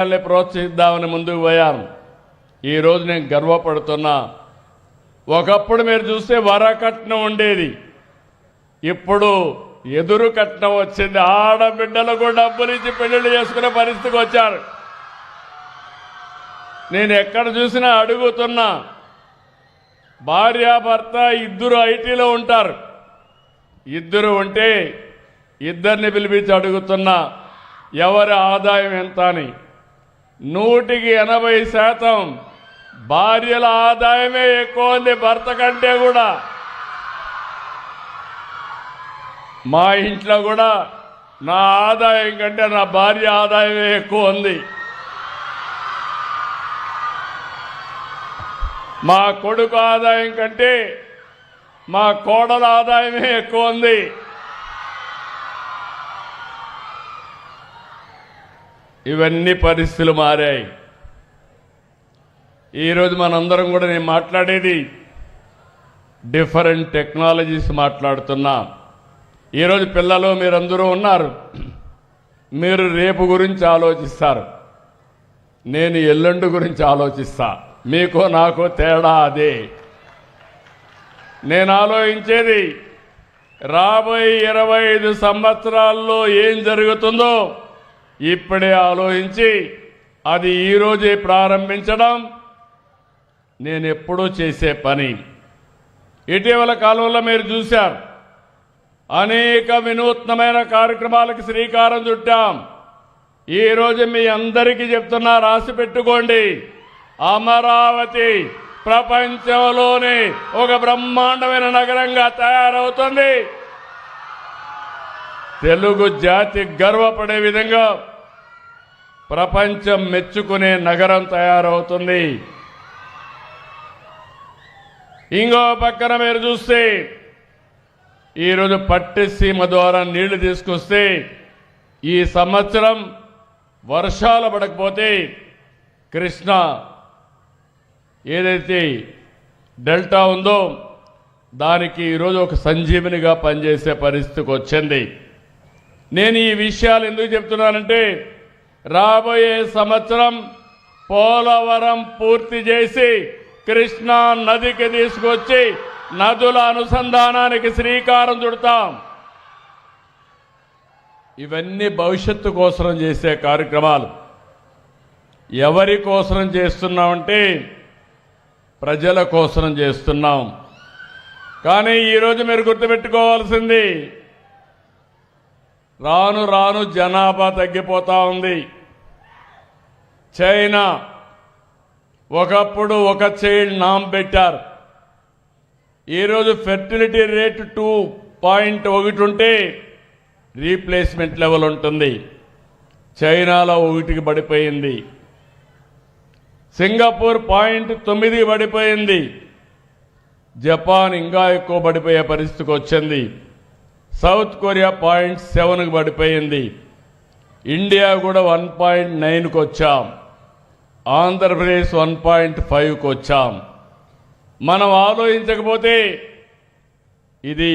ప్రోత్సహిద్దామని ముందుకు పోయాను. ఈరోజు నేను గర్వపడుతున్నా. ఒకప్పుడు మీరు చూస్తే వరకట్నం ఉండేది, ఇప్పుడు ఎదురు కట్నం వచ్చింది. ఆడబిడ్డలకు డబ్బులు ఇచ్చి పెళ్లిళ్ళు చేసుకునే పరిస్థితికి వచ్చారు. నేను ఎక్కడ చూసినా అడుగుతున్నా, భార్యాభర్త ఇద్దరు ఐటీలో ఉంటారు, ఇద్దరు ఉంటే ఇద్దరిని పిలిపించి అడుగుతున్నా ఎవరి ఆదాయం ఎంత అని. 100% భార్యల ఆదాయమే ఎక్కువ ఉంది భర్త కంటే కూడా. మా ఇంట్లో కూడా నా ఆదాయం కంటే నా భార్య ఆదాయమే ఎక్కువ ఉంది. మా కొడుకు ఆదాయం కంటే మా కోడల ఆదాయమే ఎక్కువ ఉంది. ఇవన్నీ పరిస్థితులు మారాయి. ఈరోజు మనందరం కూడా నేను మాట్లాడేది డిఫరెంట్ టెక్నాలజీస్ మాట్లాడుతున్నాం. ఈరోజు పిల్లలు మీరందరూ ఉన్నారు, మీరు రేపు గురించి ఆలోచిస్తారు, నేను ఎల్లుండి గురించి ఆలోచిస్తా. మీకో నాకో తేడా అదే. నేను ఆలోచించేది రాబోయే 25 సంవత్సరాల్లో ఏం జరుగుతుందో ఇప్పుడే ఆలోచించి అది ఈరోజే ప్రారంభించడం నేను ఎప్పుడూ చేసే పని. ఇటీవల కాలంలో మీరు చూశారు, అనేక వినూత్నమైన కార్యక్రమాలకు శ్రీకారం చుట్టాం. ఈరోజు మీ అందరికీ చెప్తున్నా, రాసి పెట్టుకోండి. అమరావతి ప్రపంచంలోనే ఒక బ్రహ్మాండమైన నగరంగా తయారవుతుంది. తెలుగు జాతి గర్వపడే విధంగా ప్రపంచం మెచ్చుకునే నగరం తయారవుతుంది. ఇంకో పక్కన మీరు చూస్తే ఈరోజు పట్టిసీమ ద్వారా నీళ్లు తీసుకొస్తే ఈ సంవత్సరం వర్షాలు పడకపోతే కృష్ణ ఏదైతే డెల్టా ఉందో దానికి ఈరోజు ఒక సంజీవనిగా పనిచేసే పరిస్థితికి వచ్చింది. నేను ఈ విషయాలు ఎందుకు చెప్తున్నానంటే, రాబోయే సంవత్సరం పోలవరం పూర్తి చేసి కృష్ణా నదికి తీసుకొచ్చి నదుల అనుసంధానానికి శ్రీకారం చుడతాం. ఇవన్నీ భవిష్యత్తు కోసం చేసే కార్యక్రమాలు. ఎవరి కోసం చేస్తున్నామంటే ప్రజల కోసం చేస్తున్నాం. కానీ ఈరోజు మీరు గుర్తుపెట్టుకోవాల్సింది, రాను రాను జనాభా తగ్గిపోతా ఉంది. చైనా ఒకప్పుడు ఒక చైల్డ్ నామ్ పెట్టారు. ఈరోజు ఫెర్టిలిటీ రేట్ 2.1 ఉంటే రీప్లేస్మెంట్ లెవెల్ ఉంటుంది. చైనాలో 1కి పడిపోయింది. సింగపూర్ 0.9 పడిపోయింది. జపాన్ ఇంకా ఎక్కువ పడిపోయే పరిస్థితికి వచ్చింది. సౌత్ కొరియా 0.7కి పడిపోయింది. ఇండియా కూడా 1.9కి వచ్చాం. ఆంధ్రప్రదేశ్ 1.5కి వచ్చాం. మనం ఆలోచించకపోతే ఇది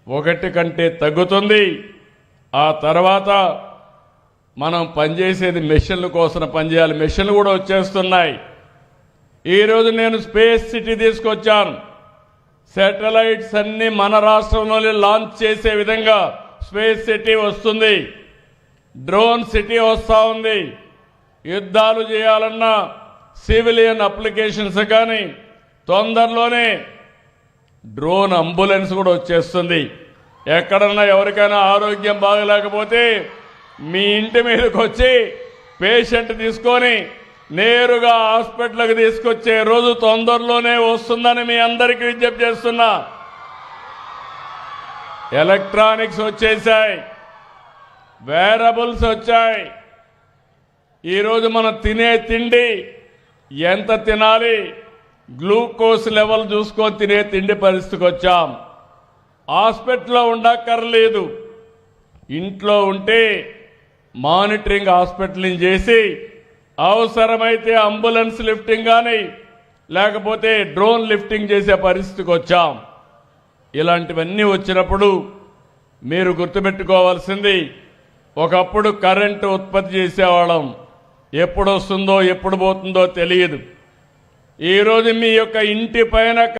1 కంటే తగ్గుతుంది. ఆ తర్వాత మనం పనిచేసేది మెషిన్ల కోసం పనిచేయాలి. మెషిన్లు కూడా వచ్చేస్తున్నాయి. ఈరోజు నేను స్పేస్ సిటీ తీసుకొచ్చాను. శాటిలైట్స్ అన్ని మన రాష్ట్రంలోనే లాంచ్ చేసే విధంగా స్పేస్ సిటీ వస్తుంది. డ్రోన్ సిటీ వస్తూ ఉంది. యుద్ధాలు చేయాలన్నా సివిలియన్ అప్లికేషన్స్ కానీ తొందరలోనే డ్రోన్ అంబులెన్స్ కూడా వచ్చేస్తుంది. ఎక్కడన్నా ఎవరికైనా ఆరోగ్యం బాగలేకపోతే మీ ఇంటి మీదకి వచ్చి పేషెంట్ తీసుకొని నేరుగా హాస్పిటల్కి తీసుకొచ్చే రోజు తొందరలోనే వస్తుందని మీ అందరికీ విజ్ఞప్తి చేస్తున్నా. ఎలక్ట్రానిక్స్ వచ్చేసాయి, వేరబుల్స్ వచ్చాయి. ఈరోజు మనం తినే తిండి ఎంత తినాలి, గ్లూకోజ్ లెవెల్ చూసుకొని తినే తిండి పరిస్థితికి వచ్చాం. హాస్పిటల్లో ఉండక్కర్లేదు, ఇంట్లో ఉంటే మానిటరింగ్ హాస్పిటల్ చేసి అవసరమైతే అంబులెన్స్ లిఫ్టింగ్ కానీ లేకపోతే డ్రోన్ లిఫ్టింగ్ చేసే పరిస్థితికి వచ్చాం. ఇలాంటివన్నీ వచ్చినప్పుడు మీరు గుర్తుపెట్టుకోవాల్సింది, ఒకప్పుడు కరెంటు ఉత్పత్తి చేసేవాళ్ళం, ఎప్పుడు వస్తుందో ఎప్పుడు పోతుందో తెలియదు. ఈరోజు మీ యొక్క ఇంటి పైన